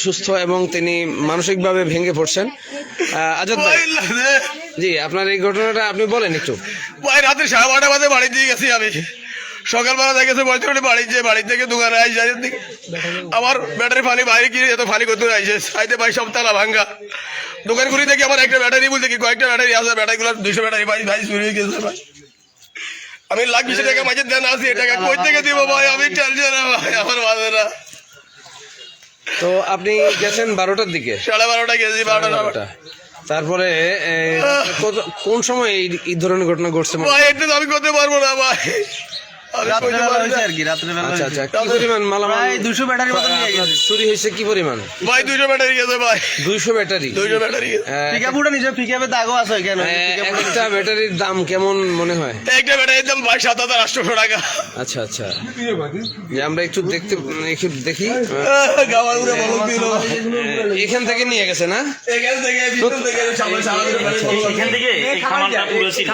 সুস্থ এবং তিনি মানসিকভাবে ভেঙে পড়ছেন। আজাদ ভাই, জি আপনার এই ঘটনাটা আপনি বলেন একটু। ভাই রাতে 12:30 বাজে বাড়ি দিয়ে গেছি আমি। সকালবেলা দেখেছি বয়সে বাড়ি থেকে দোকানে আইসে আমার ব্যাটারি ফানি বাইরে কি এত ফানি করতে আইসে সাইডে ভাই সব তালা ভাঙ্গা। দোকান ঘুরি দেখি আমার একটা ব্যাটারি বলতে কি কয়েকটা ব্যাটারি আছে, ব্যাটারিগুলো 200 ব্যাটারি ভাই ভাই চুরি হয়ে গেছে ভাই। আমি লাখ 20 টাকা মাঝে দেন আসি, টাকা কই থেকে দিব ভাই, আমি টেনশন ভাই আমার বাজে না। তো আপনি গেছেন 12টার দিকে? 12:30 গেছি। 12:30 তারপরে কোন সময় এই ধরনের ঘটনা ঘটছে? ভাই এটা আমি করতে পারবো না ভাই। আচ্ছা আচ্ছা, কি পরিমাণ মালামাল? 200 ব্যাটারি মতো নিয়ে গেছে। চুরি হয়েছে কি পরিমাণ? ভাই 200 ব্যাটারি গেছে ভাই। 200 ব্যাটারি? 200 ব্যাটারি। পিকআপটা নিজে পিকআপে দাগও আছে কেন? একটা ব্যাটারির দাম কেমন মনে হয়? একটা ব্যাটারির দাম ভাই 7,800 টাকা। আচ্ছা আচ্ছা, যে আমরা একটু দেখি। গাওয়ারুরে বলো দিল এখান থেকে নিয়ে গেছে না? এখান থেকে ভিতর থেকে সামনে এখান থেকে এই খামারটা পুরো ছিল।